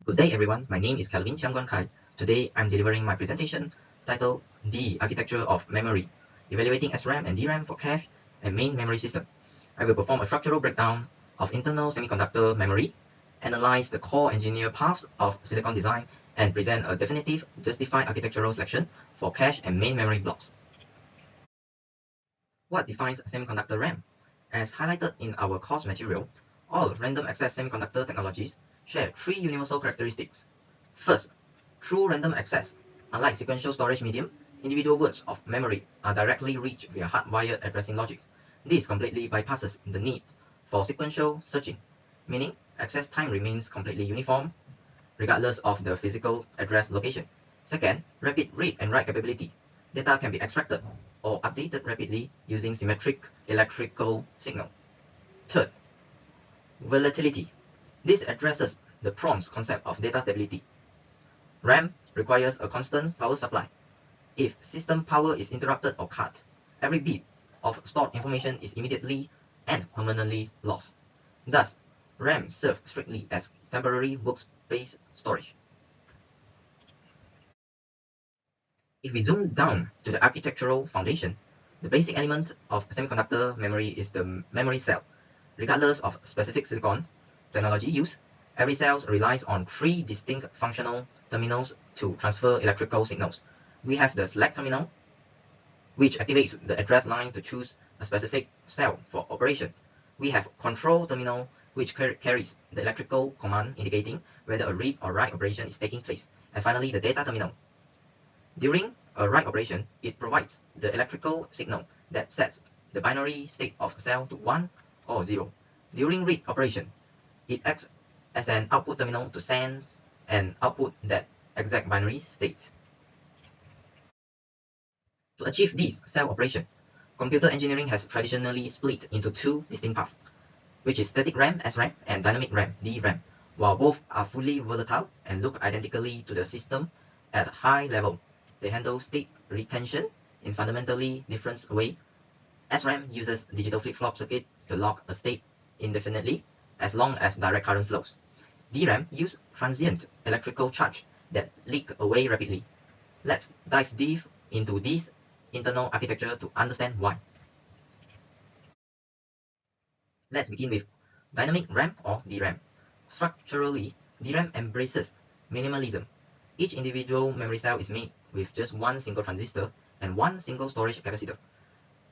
Good day everyone, my name is Kelvin Chiangguan Kai. Today I'm delivering my presentation titled The Architecture of Memory, Evaluating SRAM and DRAM for Cache and Main Memory System. I will perform a structural breakdown of internal semiconductor memory, analyze the core engineer paths of silicon design, and present a definitive justified architectural selection for cache and main memory blocks. What defines semiconductor RAM? As highlighted in our course material, all random access semiconductor technologies share three universal characteristics. First, through random access, unlike sequential storage medium, individual words of memory are directly reached via hardwired addressing logic. This completely bypasses the need for sequential searching, meaning access time remains completely uniform regardless of the physical address location. Second, rapid read and write capability. Data can be extracted or updated rapidly using symmetric electrical signal. Third, volatility. This addresses the prompt's concept of data stability. RAM requires a constant power supply. If system power is interrupted or cut, every bit of stored information is immediately and permanently lost. Thus, RAM serves strictly as temporary workspace storage. If we zoom down to the architectural foundation, the basic element of semiconductor memory is the memory cell. Regardless of specific silicon technology used, every cell relies on three distinct functional terminals to transfer electrical signals. We have the select terminal, which activates the address line to choose a specific cell for operation. We have control terminal, which carries the electrical command indicating whether a read or write operation is taking place. And finally, the data terminal. During a write operation, it provides the electrical signal that sets the binary state of a cell to 1 or 0. During read operation, it acts as an output terminal to send and output that exact binary state. To achieve this cell operation, computer engineering has traditionally split into two distinct paths, which is static RAM (SRAM) and dynamic RAM (DRAM). While both are fully volatile and look identically to the system at a high level, they handle state retention in fundamentally different way. SRAM uses digital flip-flop circuit to lock a state indefinitely as long as direct current flows. DRAM use transient electrical charge that leak away rapidly. Let's dive deep into this internal architecture to understand why. Let's begin with dynamic RAM or DRAM. Structurally, DRAM embraces minimalism. Each individual memory cell is made with just one single transistor and one single storage capacitor.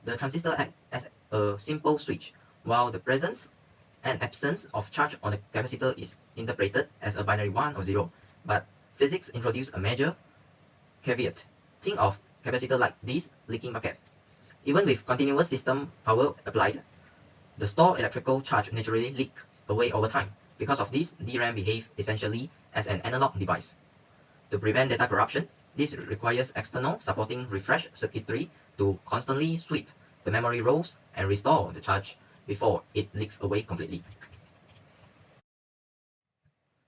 The transistor acts as a simple switch, while the presence and absence of charge on the capacitor is interpreted as a binary 1 or 0, but physics introduce a major caveat. Think of capacitor like this leaking bucket. Even with continuous system power applied, the stored electrical charge naturally leak away over time. Because of this, DRAM behaves essentially as an analog device. To prevent data corruption, this requires external supporting refresh circuitry to constantly sweep the memory rows and restore the charge before it leaks away completely.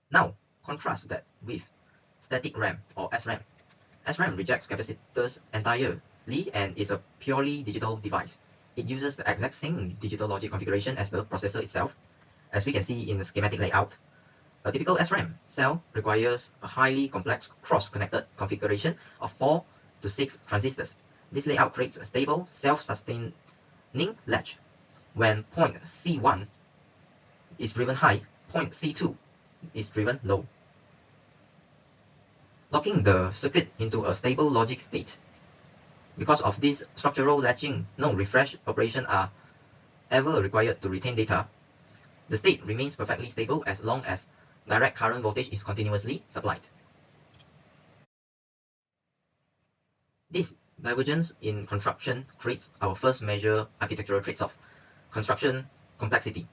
Now, contrast that with static RAM or SRAM. SRAM rejects capacitors entirely and is a purely digital device. It uses the exact same digital logic configuration as the processor itself, as we can see in the schematic layout. A typical SRAM cell requires a highly complex cross-connected configuration of 4 to 6 transistors. This layout creates a stable, self-sustaining latch. When point C1 is driven high, point C2 is driven low, locking the circuit into a stable logic state. Because of this structural latching, no refresh operations are ever required to retain data. The state remains perfectly stable as long as direct current voltage is continuously supplied. This divergence in construction creates our first major architectural trade-off: construction complexity.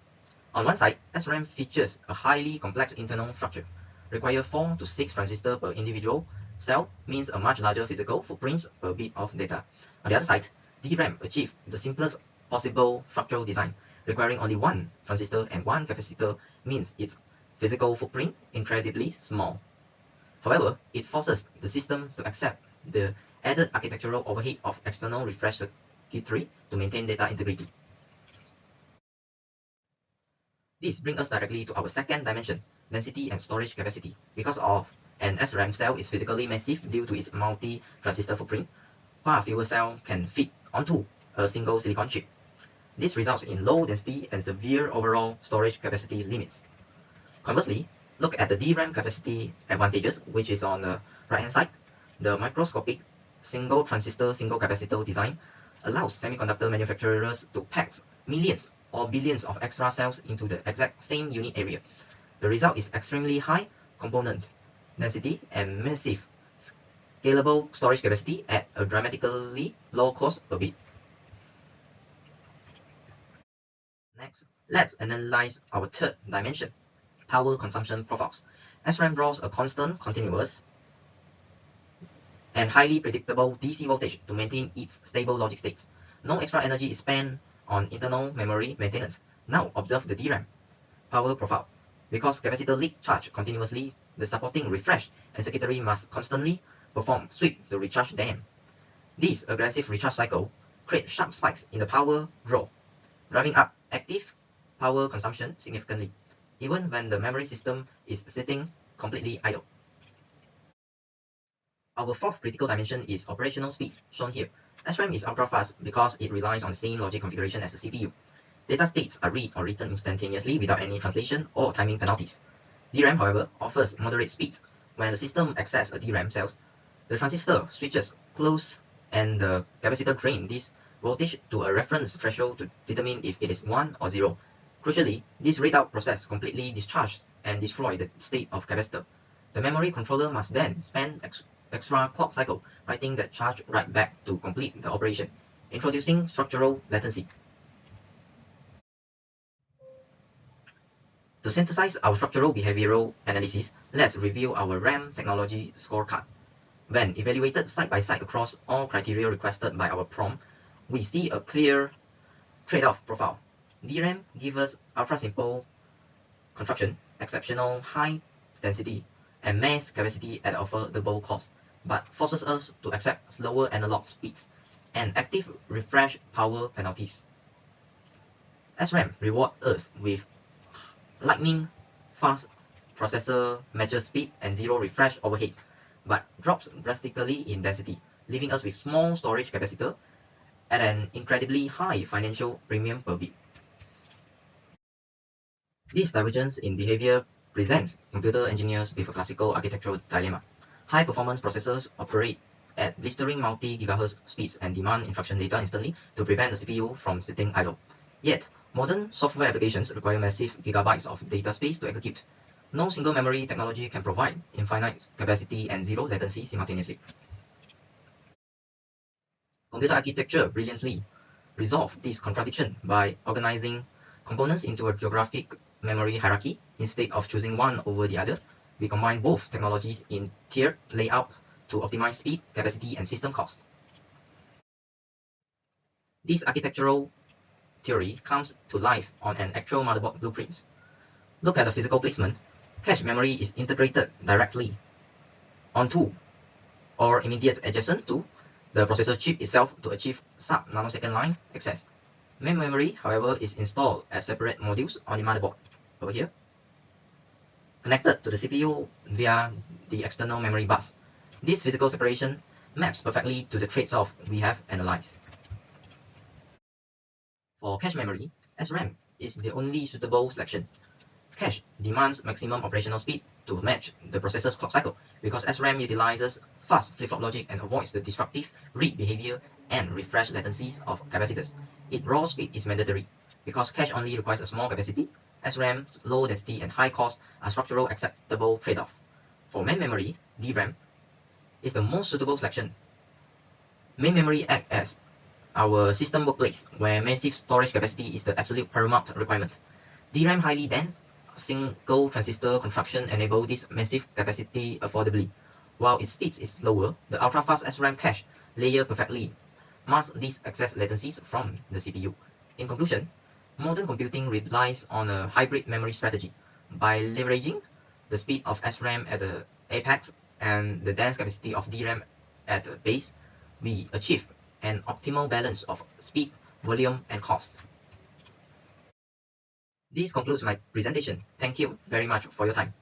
On one side, SRAM features a highly complex internal structure. Require 4 to 6 transistors per individual cell means a much larger physical footprint per bit of data. On the other side, DRAM achieves the simplest possible structural design. Requiring only one transistor and one capacitor means its physical footprint incredibly small. However, it forces the system to accept the added architectural overhead of external refresh circuitry to maintain data integrity. This brings us directly to our second dimension, density and storage capacity. Because of an SRAM cell is physically massive due to its multi-transistor footprint, far fewer cells can fit onto a single silicon chip. This results in low density and severe overall storage capacity limits. Conversely, look at the DRAM capacity advantages, which is on the right-hand side. The microscopic single transistor, single capacitor design allows semiconductor manufacturers to pack millions or billions of extra cells into the exact same unit area. The result is extremely high component density and massive scalable storage capacity at a dramatically low cost per bit. Next, let's analyze our third dimension, power consumption profiles. SRAM draws a constant, continuous, and highly predictable DC voltage to maintain its stable logic states. No extra energy is spent on internal memory maintenance. Now observe the DRAM power profile. Because capacitor leak charge continuously, the supporting refresh and circuitry must constantly perform sweep to recharge them. This aggressive recharge cycle creates sharp spikes in the power draw, driving up active power consumption significantly, even when the memory system is sitting completely idle. Our fourth critical dimension is operational speed, shown here. SRAM is ultra-fast because it relies on the same logic configuration as the CPU. Data states are read or written instantaneously without any translation or timing penalties. DRAM, however, offers moderate speeds. When the system accesses a DRAM cell, the transistor switches close and the capacitor drains this voltage to a reference threshold to determine if it is 1 or 0. Crucially, this readout process completely discharges and destroys the state of capacitor. The memory controller must then spend extra clock cycle writing that charge right back to complete the operation, introducing structural latency. To synthesize our structural behavioral analysis, let's review our RAM technology scorecard. When evaluated side by side across all criteria requested by our prompt, we see a clear trade-off profile. DRAM gives us ultra-simple construction, exceptional high density, and mass capacity at affordable cost, but forces us to accept slower analog speeds and active refresh power penalties. SRAM rewards us with lightning fast processor matches speed and zero refresh overhead, but drops drastically in density, leaving us with small storage capacitor at an incredibly high financial premium per bit. This divergence in behavior presents computer engineers with a classical architectural dilemma. High-performance processors operate at blistering multi-gigahertz speeds and demand instruction data instantly to prevent the CPU from sitting idle. Yet, modern software applications require massive gigabytes of data space to execute. No single memory technology can provide infinite capacity and zero latency simultaneously. Computer architecture brilliantly resolved this contradiction by organizing components into a geographic memory hierarchy. Instead of choosing one over the other, we combine both technologies in tiered layout to optimize speed, capacity, and system cost. This architectural theory comes to life on an actual motherboard blueprints. Look at the physical placement. Cache memory is integrated directly onto or immediate adjacent to the processor chip itself to achieve sub-nanosecond line access. Main memory, however, is installed as separate modules on the motherboard, over here, connected to the CPU via the external memory bus. This physical separation maps perfectly to the trade-off we have analyzed. For cache memory, SRAM is the only suitable selection. Cache demands maximum operational speed to match the processor's clock cycle because SRAM utilizes fast flip-flop logic and avoids the disruptive read behavior and refresh latencies of capacitors. Its raw speed is mandatory. Because cache only requires a small capacity, SRAM's low density and high cost are structural acceptable trade-off. For main memory, DRAM is the most suitable selection. Main memory acts as our system workplace, where massive storage capacity is the absolute paramount requirement. DRAM highly dense single transistor construction enable this massive capacity affordably. While its speed is slower, the ultra-fast SRAM cache layer perfectly masks these excess latencies from the CPU. In conclusion, modern computing relies on a hybrid memory strategy. By leveraging the speed of SRAM at the apex and the dense capacity of DRAM at the base, we achieve an optimal balance of speed, volume, and cost. This concludes my presentation. Thank you very much for your time.